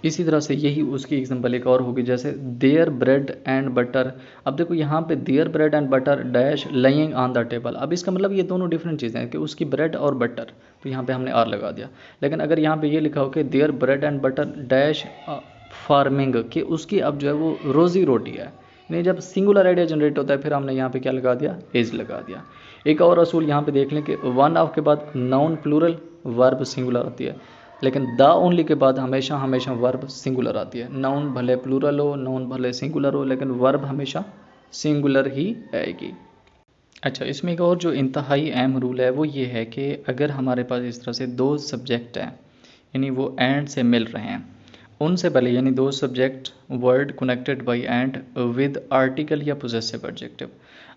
इसी तरह से यही उसकी एग्जांपल एक और होगी, जैसे देयर ब्रेड एंड बटर। अब देखो यहाँ पे there bread and butter dash laying on the table. अब इसका मतलब ये दोनों डिफरेंट चीज़ें हैं कि उसकी ब्रेड और बटर, तो यहाँ पे हमने आर लगा दिया। लेकिन अगर यहाँ पे ये लिखा हो कि there bread and butter dash farming, कि उसकी अब जो है वो रोज़ी रोटी है, नहीं जब सिंगुलर आइडिया जनरेट होता है फिर हमने यहाँ पे क्या लगा दिया, इज लगा दिया। एक और असूल यहाँ पे देख लें कि वन ऑफ के बाद नाउन प्लूरल, वर्ब सिंगुलर आती है, लेकिन द ओनली के बाद हमेशा हमेशा वर्ब सिंगुलर आती है। नाउन भले प्लूरल हो, नाउन भले सिंगुलर हो, लेकिन वर्ब हमेशा सिंगुलर ही आएगी। अच्छा, इसमें एक और जो इंतहाई अहम रूल है वो ये है कि अगर हमारे पास इस तरह से दो सब्जेक्ट हैं, यानी वो एंड से मिल रहे हैं, उनसे पहले यानी दो subject word connected by and with article या पोजेसिव एडजेक्टिव।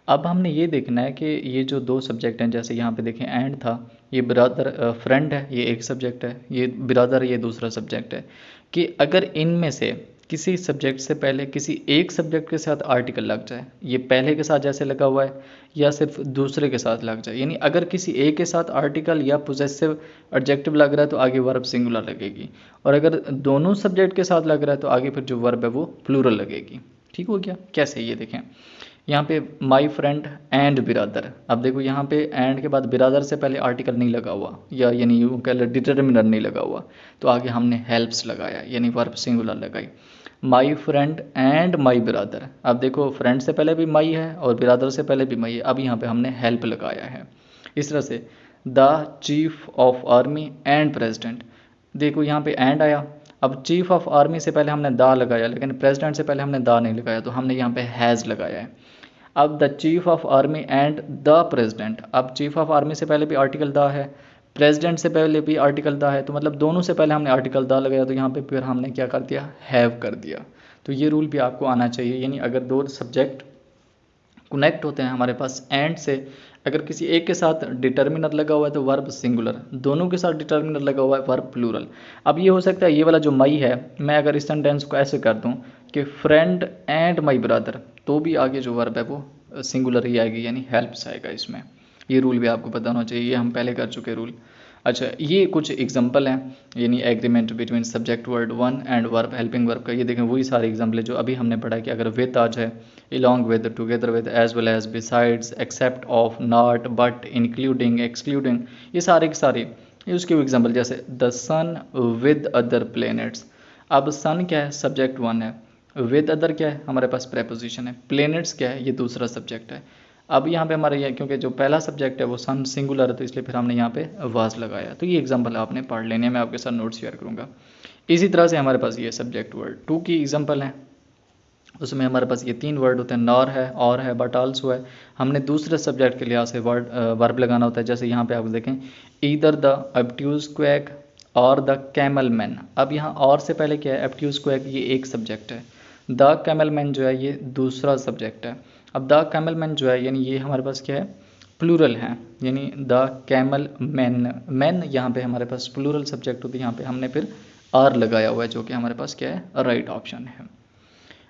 अब हमने ये देखना है कि ये जो दो सब्जेक्ट हैं, जैसे यहाँ पे देखें एंड था, ये ब्रदर फ्रेंड है, ये एक सब्जेक्ट है, ये ब्रदर ये दूसरा सब्जेक्ट है, कि अगर इनमें से किसी सब्जेक्ट से पहले किसी एक सब्जेक्ट के साथ आर्टिकल लग जाए, ये पहले के साथ जैसे लगा हुआ है, या सिर्फ दूसरे के साथ लग जाए, यानी अगर किसी एक के साथ आर्टिकल या पोजेसिव एडजेक्टिव लग रहा है तो आगे वर्ब सिंगुलर लगेगी, और अगर दोनों सब्जेक्ट के साथ लग रहा है तो आगे फिर जो वर्ब है वो प्लूरल लगेगी। ठीक हो गया? कैसे, ये देखें यहाँ पे माई फ्रेंड एंड बिरादर। अब देखो यहाँ पे एंड के बाद बिरादर से पहले आर्टिकल नहीं लगा हुआ, या यानी यूँ कह लो डिटर्मिनर नहीं लगा हुआ, तो आगे हमने हेल्प्स लगाया, यानी वर्ब सिंगुलर लगाई। माई फ्रेंड एंड माई बिरादर। अब देखो फ्रेंड से पहले भी माई है और बिरादर से पहले भी माई है, अब यहाँ पे हमने हेल्प लगाया है। इस तरह से the chief of army and president. देखो यहाँ पे एंड आया, अब चीफ ऑफ आर्मी से पहले हमने दा लगाया, लेकिन प्रेसिडेंट से पहले हमने दा नहीं लगाया, तो हमने यहाँ पे हैज़ लगाया है। अब the chief of army and the president. अब चीफ ऑफ आर्मी से पहले भी आर्टिकल द है, प्रेसिडेंट से पहले भी आर्टिकल द है, तो मतलब दोनों से पहले हमने आर्टिकल द लगाया, तो यहाँ पे फिर हमने क्या कर दिया, हैव कर दिया। तो ये रूल भी आपको आना चाहिए, यानी अगर दो सब्जेक्ट कनेक्ट होते हैं हमारे पास एंड से, अगर किसी एक के साथ डिटर्मिनर लगा हुआ है तो वर्ब सिंगुलर, दोनों के साथ डिटर्मिनर लगा हुआ है वर्ब प्लूरल। अब ये हो सकता है ये वाला जो मई है, मैं अगर इस सेंटेंस को ऐसे कर दूं कि फ्रेंड एंड माई ब्रदर, तो भी आगे जो वर्ब है वो सिंगुलर ही आएगी, यानी हेल्प्स आएगा इसमें। ये रूल भी आपको पता होना चाहिए, ये हम पहले कर चुके रूल। अच्छा, ये कुछ एग्जांपल हैं, यानी agreement between subject word one and verb helping verb का। ये देखें वही सारे एग्जांपल है जो अभी हमने पढ़ा कि अगर विद आ जाए, along with, together with, as well as, besides, except of, not, but, including, excluding, ये सारे के सारे ये उसके एग्जांपल। जैसे the sun with other planets. अब सन क्या है, सब्जेक्ट वन है, विद अदर क्या है, हमारे पास प्रेपोजिशन है, प्लैनेट्स क्या है, ये दूसरा सब्जेक्ट है। अब यहाँ पे हमारे ये क्योंकि जो पहला सब्जेक्ट है वो सन सिंगुलर है, तो इसलिए फिर हमने यहाँ पे वाज लगाया। तो ये एग्जांपल आपने पढ़ लेने हैं, मैं आपके साथ नोट शेयर करूँगा। इसी तरह से हमारे पास ये सब्जेक्ट वर्ड टू की एग्जांपल है, उसमें हमारे पास ये तीन वर्ड होते हैं, नॉर है, और है, बट आल्सो है। हमने दूसरे सब्जेक्ट के लिहाज से वर्ब लगाना होता है, जैसे यहाँ पे आप देखें ईदर द एब्ट्यूज क्वैक और द कैमल मैन। अब यहाँ और से पहले क्या है, एब्ट्यूज क्वैक ये एक सब्जेक्ट है, द कैमल मैन जो है ये दूसरा सब्जेक्ट है। अब द कैमल मैन जो है यानी ये हमारे पास क्या है, प्लूरल है, यानी द कैमल मैन, मैन यहाँ पे हमारे पास प्लूरल सब्जेक्ट होती है, यहाँ पे हमने फिर आर लगाया हुआ है, जो कि हमारे पास क्या है, राइट ऑप्शन है।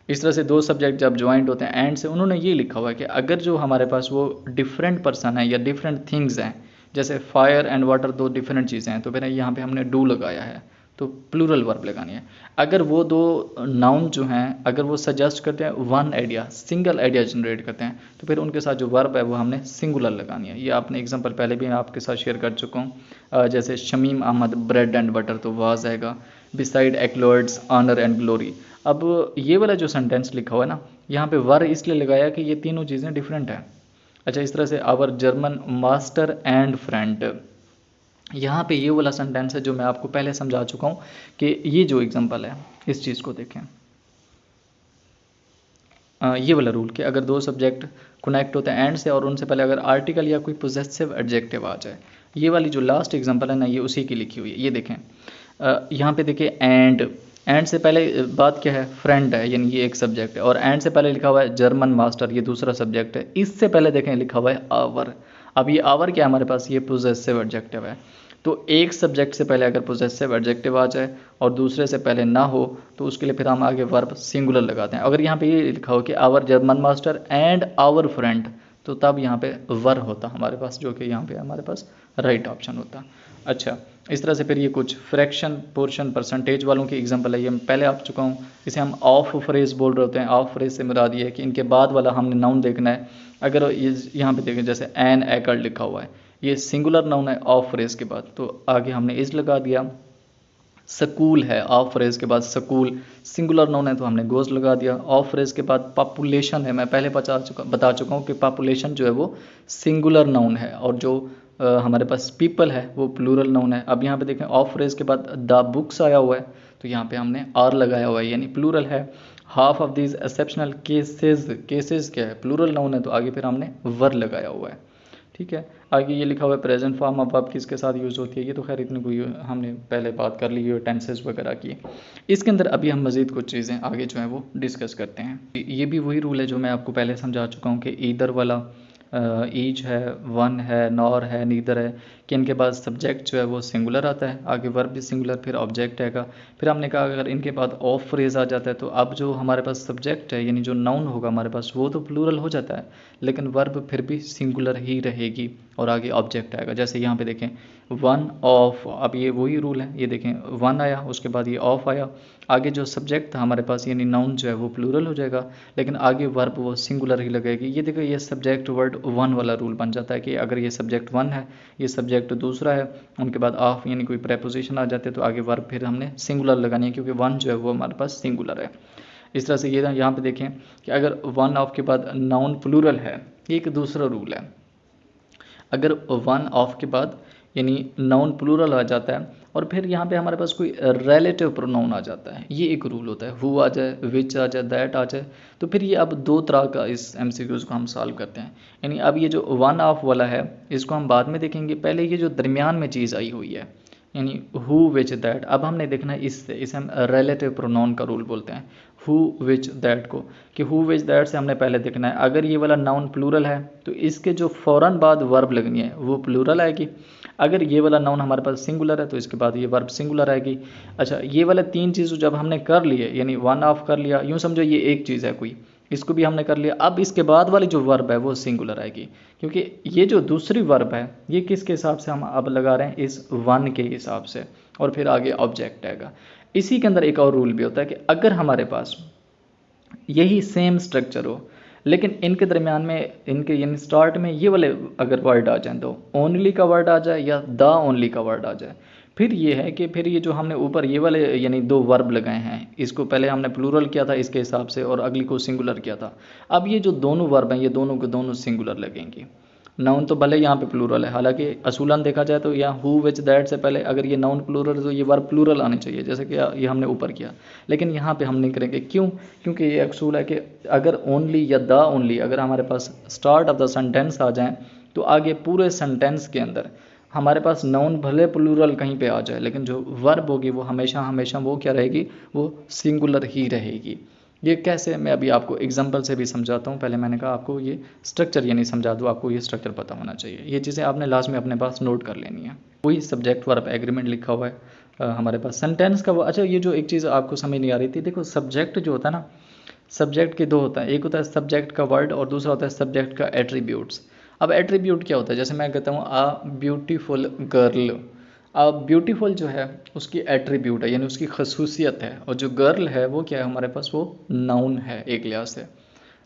इस तरह से दो सब्जेक्ट जब ज्वाइंट होते हैं एंड से, उन्होंने ये लिखा हुआ है कि अगर जो हमारे पास वो डिफरेंट पर्सन है या डिफरेंट थिंग्स हैं, जैसे फायर एंड वाटर दो डिफरेंट चीज़ें हैं, तो फिर यहाँ पे हमने डू लगाया है, तो प्लूरल वर्ब लगानी है। अगर वो दो नाउन जो हैं अगर वो सजेस्ट करते हैं one idea, single idea generate करते हैं, तो फिर उनके साथ जो वर्ब है वो हमने सिंगुलर लगानी है। ये आपने एग्जांपल पहले भी मैं आपके साथ शेयर कर चुका हूँ, जैसे Shamim Ahmad bread and butter, तो वाज आएगा, बिसाइड एक्लॉर्ड्स ऑनर एंड ग्लोरी। अब ये वाला जो सेंटेंस लिखा हुआ है ना, यहाँ पे वर इसलिए लगाया कि ये तीनों चीज़ें डिफरेंट हैं। अच्छा, इस तरह से our German master and friend, यहाँ पे ये वाला सेंटेंस है जो मैं आपको पहले समझा चुका हूँ कि ये जो एग्जांपल है इस चीज़ को देखें। ये वाला रूल कि अगर दो सब्जेक्ट कनेक्ट होते हैं एंड से और उनसे पहले अगर आर्टिकल या कोई पोजेसिव एडजेक्टिव आ जाए, ये वाली जो लास्ट एग्जांपल है ना, ये उसी की लिखी हुई है। ये देखें यहाँ पे देखिए एंड से पहले बात क्या है, फ्रेंड है, यानी ये एक सब्जेक्ट है, और एंड से पहले लिखा हुआ है जर्मन मास्टर, ये दूसरा सब्जेक्ट है। इससे पहले देखें लिखा हुआ है आवर। अब ये आवर क्या है हमारे पास, ये पोजेसिव एडजेक्टिव है। तो एक सब्जेक्ट से पहले अगर पोजेसिव एडजेक्टिव आ जाए और दूसरे से पहले ना हो, तो उसके लिए फिर हम आगे वर्ब सिंगुलर लगाते हैं। अगर यहाँ पे ये लिखा हो कि our German master and our friend, तो तब यहाँ पे वर होता हमारे पास, जो कि यहाँ पे हमारे पास राइट ऑप्शन होता। अच्छा, इस तरह से फिर ये कुछ फ्रैक्शन, पोर्शन, परसेंटेज वालों की एग्जांपल है, ये मैं पहले आप चुका हूँ। इसे हम ऑफ फ्रेज बोल रहे होते हैं। ऑफ फ्रेज से मुराद ये है कि इनके बाद वाला हमने नाउन देखना है। अगर ये यहाँ पे देखें जैसे एन एकड़ लिखा हुआ है, ये सिंगुलर नाउन है ऑफ फ्रेज के बाद, तो आगे हमने इज लगा दिया। स्कूल है ऑफ फ्रेज के बाद, स्कूल सिंगुलर नाउन है तो हमने गोज लगा दिया। ऑफ फ्रेज के बाद पॉपुलेशन है, मैं पहले बता चुका हूँ कि पॉपुलेशन जो है वो सिंगुलर नाउन है, और जो हमारे पास पीपल है वो प्लूरल नाउन है। अब यहाँ पे देखें ऑफ फ्रेज के बाद द बुक्स आया हुआ है, तो यहाँ पे हमने आर लगाया हुआ है, यानी प्लूरल है। Half of these exceptional cases, cases क्या है, प्लूरल नाउन है, तो आगे फिर हमने वर लगाया हुआ है। ठीक है, आगे ये लिखा हुआ है प्रेजेंट फॉर्म अब वर्ब किसके साथ यूज़ होती है, ये तो खैर इतनी कोई हमने पहले बात कर ली है, टेंसेस वगैरह की। इसके अंदर अभी हम मज़ीद कुछ चीज़ें आगे जो है वो डिस्कस करते हैं। ये भी वही रूल है जो मैं आपको पहले समझा चुका हूँ कि ईदर वाला, ईच है, वन है, नॉर है, नीदर है, कि इनके बाद सब्जेक्ट जो है वो सिंगुलर आता है, आगे वर्ब भी सिंगुलर, फिर ऑब्जेक्ट आएगा। फिर हमने कहा अगर इनके बाद ऑफ फ्रेज आ जाता है तो अब जो हमारे पास सब्जेक्ट है यानी जो नाउन होगा हमारे पास वो तो प्लूरल हो जाता है, लेकिन वर्ब फिर भी सिंगुलर ही रहेगी और आगे ऑब्जेक्ट आएगा। जैसे यहाँ पे देखें वन ऑफ, अब ये वही रूल है, ये देखें वन आया, उसके बाद ये ऑफ आया, आगे जो सब्जेक्ट था हमारे पास यानी नाउन जो है वो प्लूरल हो जाएगा, लेकिन आगे वर्ब वो सिंगुलर ही लगेगी। ये देखो ये सब्जेक्ट वर्ड वन वाला रूल बन जाता है कि अगर ये सब्जेक्ट वन है, ये सब्जेक्ट दूसरा है, उनके बाद ऑफ यानी कोई प्रेपोजिशन आ जाते हैं तो आगे वर्ब फिर हमने सिंगुलर लगानी है, क्योंकि वन जो है वो हमारे पास सिंगुलर है। इस तरह से ये यहाँ पे देखें कि अगर वन ऑफ के बाद नाउन प्लूरल है, ये एक दूसरा रूल है। अगर वन ऑफ के बाद यानी नाउन प्लूरल आ जाता है और फिर यहाँ पे हमारे पास कोई रिलेटिव प्रोनाउन आ जाता है, ये एक रूल होता है, हु आ जाए, विच आ जाए, दैट आ जाए, तो फिर ये अब दो तरह का इस एमसीक्यूज को हम सॉल्व करते हैं। यानी अब ये जो वन ऑफ वाला है इसको हम बाद में देखेंगे, पहले ये जो दरमियान में चीज़ आई हुई है यानी हु विच दैट, अब हमने देखना है इससे, इसे हम रिलेटिव प्रोनाउन का रूल बोलते हैं, हु विच दैट को, कि हु विच दैट से हमने पहले देखना है अगर ये वाला नाउन प्लूरल है तो इसके जो फ़ौरन बाद वर्ब लगनी है वो प्लूरल आएगी। अगर ये वाला नाउन हमारे पास सिंगुलर है तो इसके बाद ये वर्ब सिंगुलर आएगी। अच्छा, ये वाले तीन चीज़ जब हमने कर लिए यानी वन ऑफ कर लिया, यूँ समझो ये एक चीज़ है कोई, इसको भी हमने कर लिया, अब इसके बाद वाली जो वर्ब है वो सिंगुलर आएगी, क्योंकि ये जो दूसरी वर्ब है ये किसके हिसाब से हम अब लगा रहे हैं, इस वन के हिसाब से, और फिर आगे ऑब्जेक्ट आएगा। इसी के अंदर एक और रूल भी होता है कि अगर हमारे पास यही सेम स्ट्रक्चर हो लेकिन इनके दरमियान में इनके यानी स्टार्ट में ये वाले अगर वर्ड आ जाएं, तो ओनली का वर्ड आ जाए या द ओनली का वर्ड आ जाए, फिर ये है कि फिर ये जो हमने ऊपर ये वाले यानी दो वर्ब लगाए हैं, इसको पहले हमने प्लूरल किया था इसके हिसाब से और अगली को सिंगुलर किया था, अब ये जो दोनों वर्ब हैं ये दोनों के दोनों सिंगुलर लगेंगी। नाउन तो भले यहाँ पे प्लूरल है, हालांकि असूलन देखा जाए तो यहाँ हु विच दैट से पहले अगर ये नाउन प्लूरल है तो ये वर्ब प्लूरल आने चाहिए, जैसे कि ये हमने ऊपर किया, लेकिन यहाँ पे हम नहीं करेंगे। क्यों? क्योंकि ये असूल है कि अगर ओनली या द ओनली अगर हमारे पास स्टार्ट ऑफ द सेंटेंस आ जाए तो आगे पूरे सेंटेंस के अंदर हमारे पास नाउन भले प्लूरल कहीं पे आ जाए लेकिन जो वर्ब होगी वो हमेशा हमेशा वो क्या रहेगी, वो सिंगुलर ही रहेगी। ये कैसे, मैं अभी आपको एग्जांपल से भी समझाता हूँ। पहले मैंने कहा आपको ये स्ट्रक्चर यानी समझा दूँ, आपको ये स्ट्रक्चर पता होना चाहिए, ये चीज़ें आपने लाजमी अपने पास नोट कर लेनी है। वही सब्जेक्ट वर्ब एग्रीमेंट लिखा हुआ है हमारे पास सेंटेंस का वो। अच्छा, ये जो एक चीज़ आपको समझ नहीं आ रही थी, देखो सब्जेक्ट जो होता है ना, सब्जेक्ट के दो होता है, एक होता है सब्जेक्ट का वर्ड और दूसरा होता है सब्जेक्ट का एट्रीब्यूट्स। अब एट्रीब्यूट क्या होता है, जैसे मैं कहता हूँ आ ब्यूटीफुल गर्ल, अब ब्यूटीफुल जो है उसकी एट्रीब्यूट है यानी उसकी खसूसियत है, और जो गर्ल है वो क्या है हमारे पास, वो नाउन है एक लिहाज से।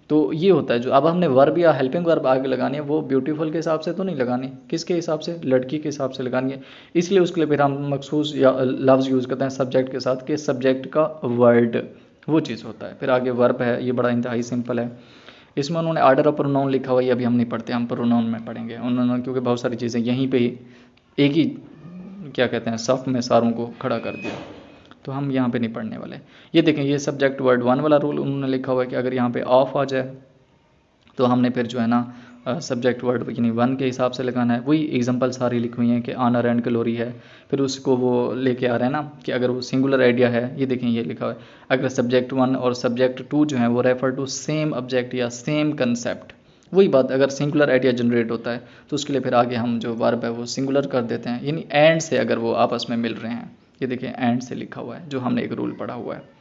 तो ये होता है जो अब हमने वर्ब या हेल्पिंग वर्ब आगे लगानी है वो ब्यूटीफुल के हिसाब से तो नहीं लगानी, किसके हिसाब से, लड़की के हिसाब से लगानी है, इसलिए उसके लिए फिर हम मखसूस या लफ्ज़ यूज़ करते हैं सब्जेक्ट के साथ कि सब्जेक्ट का वर्ड वो चीज़ होता है। फिर आगे वर्ब है, ये बड़ा इंतहाई सिंपल है, इसमें उन्होंने आर्डर ऑफ प्रोनाउन लिखा हुआ है, ये अभी हम नहीं पढ़ते, हम प्रोनाउन में पढ़ेंगे उन्होंने, क्योंकि बहुत सारी चीज़ें यहीं पे ही एक ही क्या कहते हैं सफ में सारों को खड़ा कर दिया, तो हम यहाँ पे नहीं पढ़ने वाले। ये देखें ये सब्जेक्ट वर्ड वन वाला रूल उन्होंने लिखा हुआ है कि अगर यहाँ पे ऑफ आ जाए तो हमने फिर जो है ना सब्जेक्ट वर्ड यानी वन के हिसाब से लगाना है। वही एग्जांपल सारी लिखी हुई हैं कि ऑनर एंड कैलोरी है, फिर उसको वो लेके आ रहे हैं ना कि अगर वो सिंगुलर आइडिया है, ये देखें ये लिखा हुआ है अगर सब्जेक्ट वन और सब्जेक्ट टू जो है वो रेफर टू सेम ऑब्जेक्ट या सेम कंसेप्ट, वही बात अगर सिंगुलर आइडिया जनरेट होता है तो उसके लिए फिर आगे हम जो वर्ब है वो सिंगुलर कर देते हैं, यानी एंड से अगर वो आपस में मिल रहे हैं, ये देखिए एंड से लिखा हुआ है जो हमने एक रूल पढ़ा हुआ है।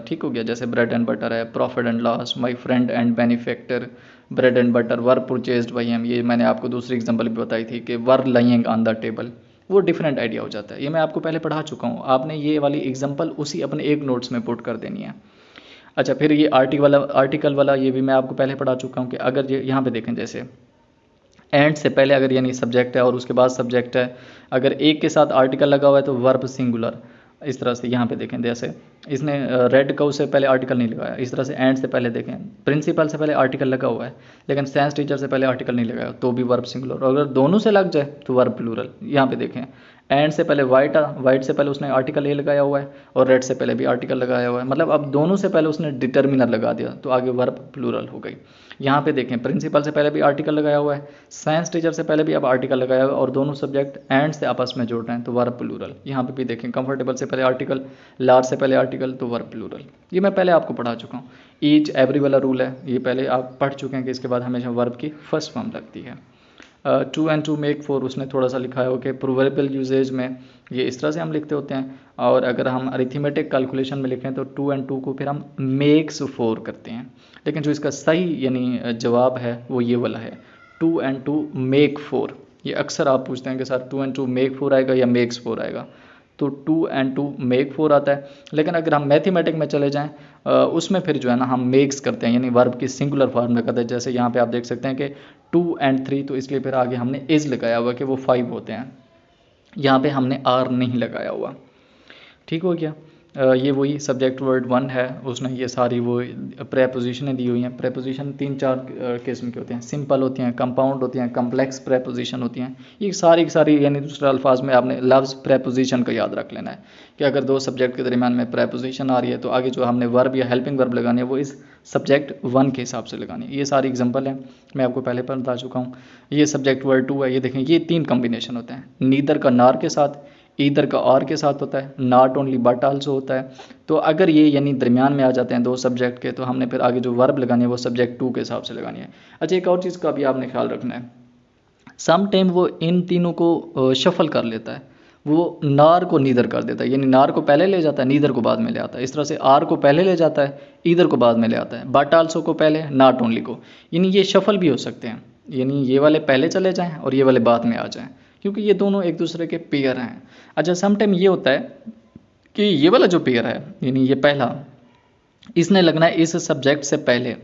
ठीक हो गया। जैसे ब्रेड एंड बटर है, profit and loss, my friend and benefactor, bread and butter were purchased by him, ये मैंने आपको दूसरी एग्जांपल भी बताई थी कि were lying on the table, वो डिफरेंट आइडिया हो जाता है। ये मैं आपको पहले पढ़ा चुका हूँ, आपने ये वाली एग्जांपल उसी अपने एक नोट्स में पुट कर देनी है। अच्छा, फिर ये आर्टिकल वाला ये भी मैं आपको पहले पढ़ा चुका हूँ कि अगर ये यहाँ पे देखें, जैसे एंड से पहले अगर यानी सब्जेक्ट है और उसके बाद सब्जेक्ट है, अगर एक के साथ आर्टिकल लगा हुआ है तो वर्ब सिंगुलर। इस तरह से यहाँ पे देखें, जैसे इसने रेड काउ से पहले आर्टिकल नहीं लगाया, इस तरह से एंड से पहले देखें प्रिंसिपल से पहले आर्टिकल लगा हुआ है, लेकिन साइंस टीचर से पहले आर्टिकल नहीं लगाया तो भी वर्ब सिंगुलर, और अगर दोनों से लग जाए तो वर्ब प्लूरल। यहाँ पे देखें, एंड से पहले वाइट से पहले उसने आर्टिकल ए लगाया हुआ है और रेड से पहले भी आर्टिकल लगाया हुआ है, मतलब अब दोनों से पहले उसने डिटर्मिनर लगा दिया तो आगे वर्ब प्लूरल हो गई। यहाँ पे देखें, प्रिंसिपल से पहले भी आर्टिकल लगाया हुआ है, साइंस टीचर से पहले भी अब आर्टिकल लगाया हुआ है और दोनों सब्जेक्ट एंड से आपस में जोड़ रहे हैं तो वर्ब प्लूरल। यहाँ पे भी देखें, कंफर्टेबल से पहले आर्टिकल, लार्ज से पहले आर्टिकल तो वर्ब प्लूरल। ये मैं पहले आपको पढ़ा चुका हूँ। ईच एवरी वाला रूल है, ये पहले आप पढ़ चुके हैं कि इसके बाद हमेशा वर्ब की फर्स्ट फॉर्म लगती है। 2 and 2 make 4 उसने थोड़ा सा लिखा है ओके। प्रोवर्बियल यूजेज में ये इस तरह से हम लिखते होते हैं, और अगर हम अरिथमेटिक कैलकुलेशन में लिखें तो 2 and 2 को फिर हम मेक्स 4 करते हैं, लेकिन जो इसका सही यानी जवाब है वो ये वाला है, 2 and 2 make 4। ये अक्सर आप पूछते हैं कि सर 2 and 2 make 4 आएगा या मेक्स 4 आएगा, तो 2 and 2 make 4 आता है। लेकिन अगर हम मैथमेटिक में चले जाएं उसमें फिर जो है ना हम मेक्स करते हैं, यानी वर्ब की सिंगुलर फॉर्म में करते हैं। जैसे यहाँ पे आप देख सकते हैं कि 2 and 3, तो इसलिए फिर आगे हमने इज लगाया हुआ कि वो 5 होते हैं, यहाँ पे हमने आर नहीं लगाया हुआ। ठीक हो गया। ये वही सब्जेक्ट वर्ड 1 है, उसने ये सारी वो प्रेपोजिशनें दी हुई हैं। प्रेपोजिशन 3-4 किस्म के होते हैं, सिंपल होती हैं, कंपाउंड होती हैं, कम्प्लेक्स प्रेपोजिशन होती हैं। ये सारी की सारी यानी दूसरे अल्फाज में आपने लफ्ज़ प्रेपोजिशन का याद रख लेना है कि अगर दो सब्जेक्ट के दरमियान में प्रेपोजिशन आ रही है तो आगे जो हमने वर्ब या हेल्पिंग वर्ब लगानी है वो इस सब्जेक्ट 1 के हिसाब से लगानी है। ये सारी एग्जांपल हैं, मैं आपको पहले बता चुका हूँ। ये सब्जेक्ट वर्ड 2 है, ये देखें ये 3 कम्बिनेशन होते हैं, नीदर का नार के साथ, ईदर का और के साथ होता है, नॉट ओनली बट आल्सो होता है। तो अगर ये यानी दरमियान में आ जाते हैं दो सब्जेक्ट के तो हमने फिर आगे जो वर्ब लगानी है वो सब्जेक्ट 2 के हिसाब से लगानी है। अच्छा, एक और चीज़ का भी आपने ख्याल रखना है, सम टाइम वो इन तीनों को शफल कर लेता है, वो नार को नीदर कर देता है, यानी नार को पहले ले जाता है, नीदर को बाद में ले आता है। इस तरह से आर को पहले ले जाता है, ईदर को बाद में ले आता है, बट आल्सो को पहले, नॉट ओनली को। यानी ये शफल भी हो सकते हैं, यानी ये वाले पहले चले जाएं और ये वाले बाद में आ जाएं, क्योंकि ये दोनों एक दूसरे के पेयर हैं। अच्छा, सम टाइम ये होता है कि ये वाला जो पेयर है यानी ये पहला, इसने लगना है इस सब्जेक्ट से पहले,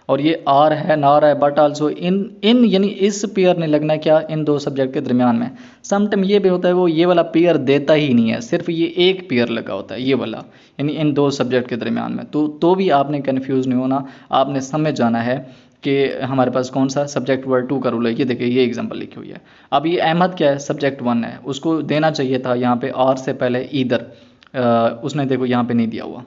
और ये आर है, नार है, बट आल्सो इन यानी इस पेयर ने लगना है क्या, इन दो सब्जेक्ट के दरमियान में। सम टाइम ये भी होता है वो ये वाला पेयर देता ही नहीं है, सिर्फ ये एक पेयर लगा होता है ये वाला, यानी इन दो सब्जेक्ट के दरमियान में। तो भी आपने कन्फ्यूज़ नहीं होना, आपने समझ जाना है कि हमारे पास कौन सा सब्जेक्ट वर्ड 2 का रूल है। ये देखिए ये एग्जांपल लिखी हुई है। अब ये अहमद क्या है, सब्जेक्ट 1 है, उसको देना चाहिए था यहाँ पे आर से पहले ईदर, उसने देखो यहाँ पे नहीं दिया हुआ,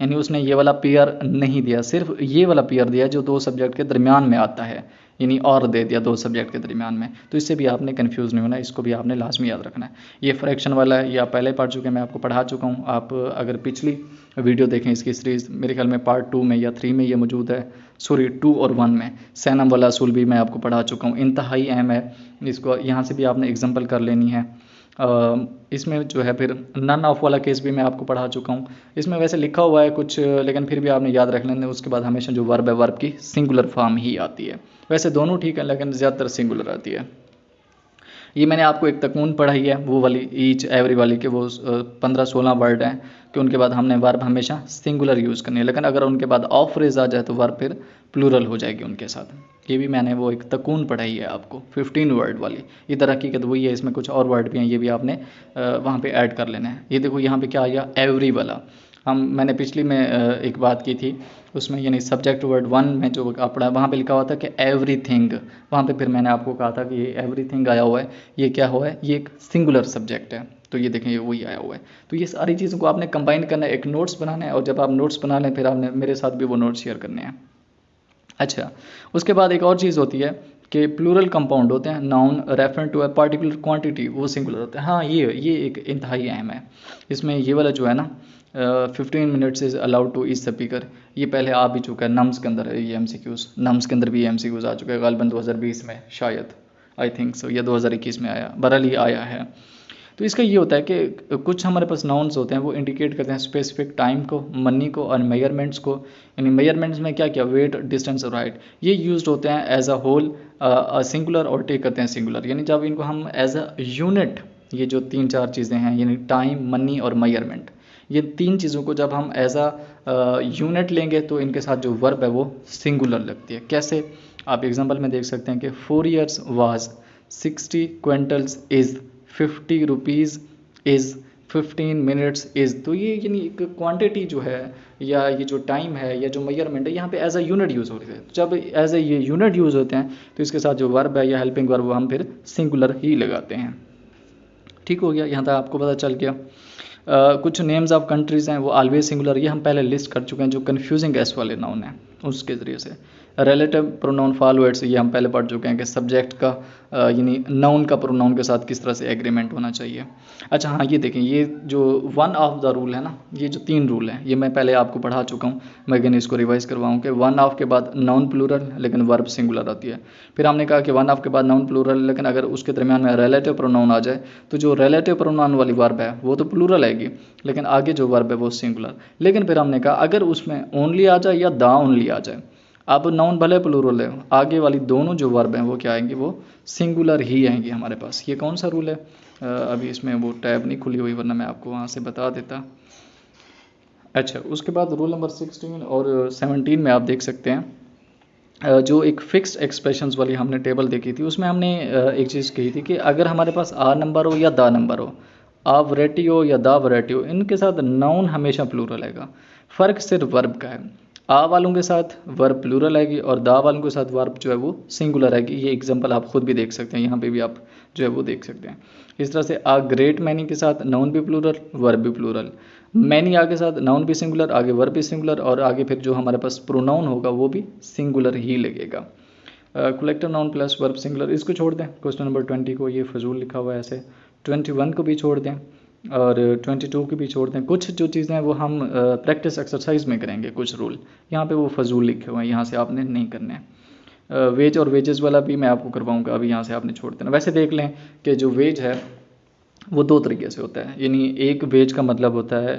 यानी उसने ये वाला पेयर नहीं दिया, सिर्फ ये वाला पेयर दिया जो दो सब्जेक्ट के दरमियान में आता है, यानी और दे दिया दो सब्जेक्ट के दरमियान में। तो इससे भी आपने कंफ्यूज नहीं होना, इसको भी आपने लाजमी याद रखना है। ये फ्रैक्शन वाला है, ये आप पहले पढ़ चुके हैं, मैं आपको पढ़ा चुका हूँ। आप अगर पिछली वीडियो देखें इसकी सीरीज़, मेरे ख्याल में पार्ट 2 में या 3 में ये मौजूद है, सॉरी 2 और 1 में। सैनम वाला असूल भी मैं आपको पढ़ा चुका हूँ, इंतहाई अहम है, इसको यहाँ से भी आपने एग्जाम्पल कर लेनी है। इसमें जो है फिर नन ऑफ वाला केस भी मैं आपको पढ़ा चुका हूँ। इसमें वैसे लिखा हुआ है कुछ, लेकिन फिर भी आपने याद रख लेना, उसके बाद हमेशा जो वर्ब है वर्ब की सिंगुलर फॉर्म ही आती है। वैसे दोनों ठीक है लेकिन ज़्यादातर सिंगुलर आती है। ये मैंने आपको एक तकून पढ़ाई है वो वाली ईच एवरी वाली के, वो 15-16 वर्ड हैं कि उनके बाद हमने वर्ब हमेशा सिंगुलर यूज़ करनी है, लेकिन अगर उनके बाद ऑफ फ्रेज आ जाए तो वर्ब फिर प्लूरल हो जाएगी उनके साथ। ये भी मैंने वो एक तकून पढ़ाई है आपको 15 वर्ड वाली। इधर हकीकत वही है, इसमें कुछ और वर्ड भी हैं, ये भी आपने वहाँ पे ऐड कर लेना है। ये देखो यहाँ पे क्या आया, एवरी वाला। मैंने पिछली में एक बात की थी उसमें, यानी सब्जेक्ट वर्ड 1 में जो आप पढ़ा वहाँ पे लिखा हुआ था कि एवरीथिंग, वहाँ पे फिर मैंने आपको कहा था कि ये एवरीथिंग आया हुआ है, ये क्या हुआ है, ये एक सिंगुलर सब्जेक्ट है, तो ये देखें ये वही आया हुआ है। तो ये सारी चीज़ों को आपने कंबाइन करना है, एक नोट्स बनाना है, और जब आप नोट्स बना लें फिर आपने मेरे साथ भी वो नोट्स शेयर करने हैं। अच्छा, उसके बाद एक और चीज़ होती है कि प्लूरल कंपाउंड होते हैं, noun refer to a particular quantity, वो सिंगुलर होते हैं। हाँ, ये एक इंतहाई अहम है। इसमें ये वाला जो है ना 15 minutes is allowed to each speaker, ये पहले आ भी चुका है, नम्स के अंदर है ये MCQs, नम्स के अंदर भी MCQs आ चुके हैं गालिबन 2020 में, शायद आई थिंक सो, या 2021 में आया, बहरहाल ही आया है। तो इसका ये होता है कि कुछ हमारे पास नाउन्स होते हैं वो इंडिकेट करते हैं स्पेसिफिक टाइम को, मनी को और मेजरमेंट्स को। यानी मेजरमेंट्स में क्या क्या, वेट, डिस्टेंस और हाइट, ये यूज्ड होते हैं एज अ होल, सिंगुलर और टेक करते हैं सिंगुलर। यानी जब इनको हम एज अ यूनिट ये जो 3-4 चीज़ें हैं, यानी टाइम, मनी और मेजरमेंट, ये 3 चीज़ों को जब हम एज अ यूनिट लेंगे तो इनके साथ जो वर्ब है वो सिंगुलर लगती है। कैसे? आप एग्जांपल में देख सकते हैं कि 4 years was 60 quintals is 50 rupees is 15 minutes is. तो ये यानी एक क्वांटिटी जो है या ये जो टाइम है या जो मेजरमेंट है यहाँ पे एज अ यूनिट यूज़ होते हैं। जब एज ए ये यूनिट यूज़ होते हैं तो इसके साथ जो वर्ब है या हेल्पिंग वर्ब हम फिर सिंगुलर ही लगाते हैं। ठीक हो गया, यहाँ तक आपको पता चल गया। कुछ नेम्स ऑफ कंट्रीज़ हैं वो ऑलवेज सिंगुलर, ये हम पहले लिस्ट कर चुके हैं। जो कन्फ्यूजिंग एस वाले नाउन हैं उसके ज़रिए से रिलेटिव प्रोनाउन फॉलोवर्ड्स, ये हम पहले पढ़ चुके हैं कि सब्जेक्ट का यानी नाउन का प्रोनाउन के साथ किस तरह से एग्रीमेंट होना चाहिए। अच्छा हाँ, ये देखें, ये जो वन ऑफ द रूल है ना, ये जो 3 रूल हैं ये मैं पहले आपको पढ़ा चुका हूँ। मैं अगेन इसको रिवाइज करवाऊँ कि वन ऑफ के बाद नाउन प्लूरल लेकिन वर्ब सिंगुलर आती है। फिर हमने कहा कि वन ऑफ के बाद नाउन प्लूरल लेकिन अगर उसके दरमियान में रिलेटिव प्रोनाउन आ जाए तो जो रिलेटिव प्रोनाउन वाली वर्ब है वो तो प्लूरल आएगी लेकिन आगे जो वर्ब है वो सिंगुलर। लेकिन फिर हमने कहा अगर उसमें ओनली आ जाए या दा ओनली आ जाए, अब नाउन भले प्लूरल है, आगे वाली दोनों जो वर्ब हैं वो क्या आएंगी, वो सिंगुलर ही आएंगी हमारे पास। ये कौन सा रूल है? अभी इसमें वो टैब नहीं खुली हुई वरना मैं आपको वहाँ से बता देता। अच्छा, उसके बाद रूल नंबर 16 और 17 में आप देख सकते हैं जो एक फिक्स्ड एक्सप्रेशंस वाली हमने टेबल देखी थी उसमें हमने एक चीज़ कही थी कि अगर हमारे पास आ नंबर हो या दा नंबर हो, आ वैरायटी हो या दा वैरायटी हो, इनके साथ नाउन हमेशा प्लूरल आएगा। फ़र्क सिर्फ वर्ब का है। आ वालों के साथ वर्ब प्लूरल आएगी और दा वालों के साथ वर्ब जो है वो सिंगुलर आएगी। ये एग्जांपल आप खुद भी देख सकते हैं, यहाँ पे भी आप जो है वो देख सकते हैं। इस तरह से आ ग्रेट मैनी के साथ नाउन भी प्लूरल वर्ब भी प्लूरल, मैनी आगे साथ नाउन भी सिंगुलर आगे वर्ब भी सिंगुलर और आगे फिर जो हमारे पास प्रोनाउन होगा वो भी सिंगुलर ही लगेगा। Collective noun plus verb singular, इसको छोड़ दें। क्वेश्चन नंबर 20 को ये फजूल लिखा हुआ है ऐसे। 21 को भी छोड़ दें और 22 की भी छोड़ दें। कुछ जो चीज़ें हैं वो हम प्रैक्टिस एक्सरसाइज में करेंगे, कुछ रूल यहाँ पे वो फजूल लिखे हुए हैं, यहाँ से आपने नहीं करने हैं। वेज और वेजेस वाला भी मैं आपको करवाऊंगा, अभी यहाँ से आपने छोड़ देना। वैसे देख लें कि जो वेज है वो 2 तरीके से होता है, यानी एक वेज का मतलब होता है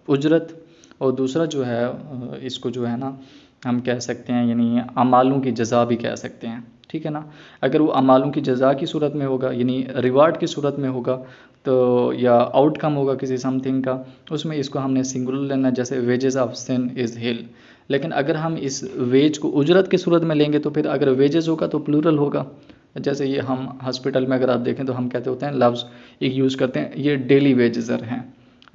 उजरत और दूसरा जो है इसको जो है ना हम कह सकते हैं यानी अमालों की जज़ा भी कह सकते हैं। ठीक है ना, अगर वो अमालों की जज़ा की सूरत में होगा यानी रिवार्ड की सूरत में होगा तो या आउटकम होगा किसी समथिंग का, उसमें इसको हमने सिंगुलर लेना, जैसे वेजेस ऑफ सिन इज़ हिल। लेकिन अगर हम इस वेज को उजरत की सूरत में लेंगे तो फिर अगर वेजेस होगा तो प्लूरल होगा। जैसे ये हम हॉस्पिटल में अगर आप देखें तो हम कहते होते हैं लफ्ज़ एक यूज़ करते हैं, ये डेली वेजेसर हैं,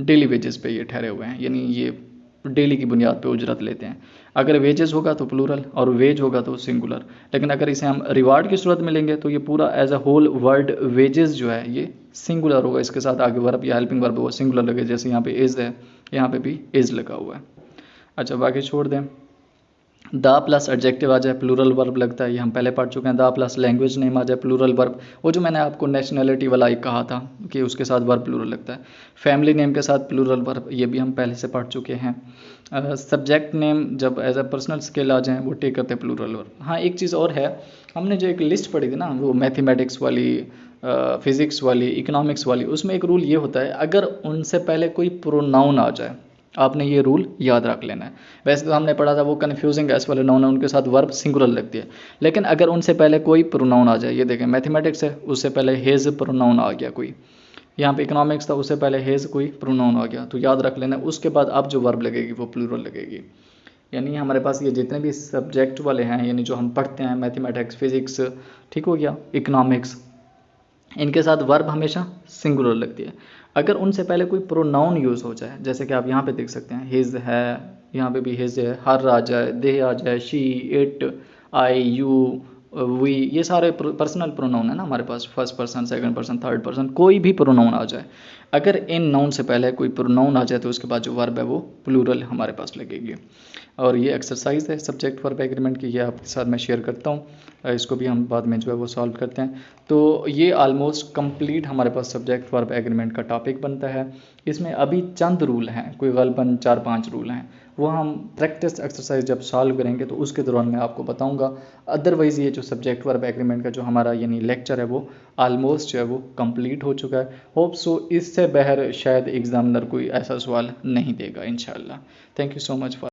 डेली वेजेस पे ये ठहरे हुए हैं, यानी ये डेली की बुनियाद पे उजरत लेते हैं। अगर वेजेस होगा तो प्लूरल और वेज होगा तो सिंगुलर। लेकिन अगर इसे हम रिवार्ड की सूरत में लेंगे तो ये पूरा as a whole word wages जो है ये सिंगुलर होगा, इसके साथ आगे वर्ब या हेल्पिंग वर्ब वो सिंगुलर लगे, जैसे यहाँ पे इज़ है, यहाँ पे भी इज़ लगा हुआ है। अच्छा, बाकी छोड़ दें। दा प्लस एडजेक्टिव आ जाए प्लूरल वर्ब लगता है, ये हम पहले पढ़ चुके हैं। दा प्लस लैंग्वेज नेम आ जाए प्लूरल वर्ब, वो जो मैंने आपको नेशनैलिटी वाला एक कहा था कि उसके साथ वर्ब प्लूरल लगता है। फैमिली नेम के साथ प्लूरल वर्ब, ये भी हम पहले से पढ़ चुके हैं। सब्जेक्ट नेम जब एज अ पर्सनल स्किल आ जाए वो टेक करते हैं प्लूरल वर्ब। हाँ, एक चीज़ और है, हमने जो एक लिस्ट पढ़ी थी ना वो मैथमेटिक्स वाली, फिज़िक्स वाली, इकोनॉमिक्स वाली, उसमें एक रूल ये होता है अगर उनसे पहले कोई प्रोनाउन आ जाए, आपने ये रूल याद रख लेना है। वैसे तो हमने पढ़ा था वो कन्फ्यूजिंग एस वाले नाउन है उनके साथ वर्ब सिंगुलर लगती है, लेकिन अगर उनसे पहले कोई प्रोनाउन आ जाए, ये देखें मैथमेटिक्स है उससे पहले हेज प्रोनाउन आ गया कोई, यहाँ पे इकोनॉमिक्स था उससे पहले हेज कोई प्रोनाउन आ गया, तो याद रख लेना उसके बाद अब जो वर्ब लगेगी वो प्लूरल लगेगी। यानी हमारे पास ये जितने भी सब्जेक्ट वाले हैं यानी जो हम पढ़ते हैं मैथमेटिक्स, फिज़िक्स, ठीक हो गया, इकोनॉमिक्स, इनके साथ वर्ब हमेशा सिंगुलर लगती है। अगर उनसे पहले कोई प्रोनाउन यूज़ हो जाए, जैसे कि आप यहाँ पे देख सकते हैं हिज है, यहाँ पे भी हिज है, हर आ जाए, दे आ जाए, she, it, I, you, we, ये सारे पर्सनल प्रोनाउन है ना हमारे पास, first person, second person, third person, कोई भी प्रोनाउन आ जाए, अगर इन नाउन से पहले कोई प्रोनाउन आ जाए तो उसके बाद जो वर्ब है वो प्लूरल हमारे पास लगेगी। और ये एक्सरसाइज है सब्जेक्ट वर्ब एग्रीमेंट की, ये आपके साथ मैं शेयर करता हूँ, इसको भी हम बाद में जो है वो सॉल्व करते हैं। तो ये ऑलमोस्ट कंप्लीट हमारे पास सब्जेक्ट वर्ब एग्रीमेंट का टॉपिक बनता है। इसमें अभी चंद रूल हैं, कोई गलबन 4-5 रूल हैं, वो हम प्रैक्टिस एक्सरसाइज जब सॉल्व करेंगे तो उसके दौरान मैं आपको बताऊंगा। अदरवाइज़ ये जो सब्जेक्ट वर्ब एग्रीमेंट का जो हमारा यानी लेक्चर है वो ऑलमोस्ट जो है वो कंप्लीट हो चुका है। होप सो इससे बहर शायद एग्जामिनर कोई ऐसा सवाल नहीं देगा इंशाल्लाह। Thank you so much for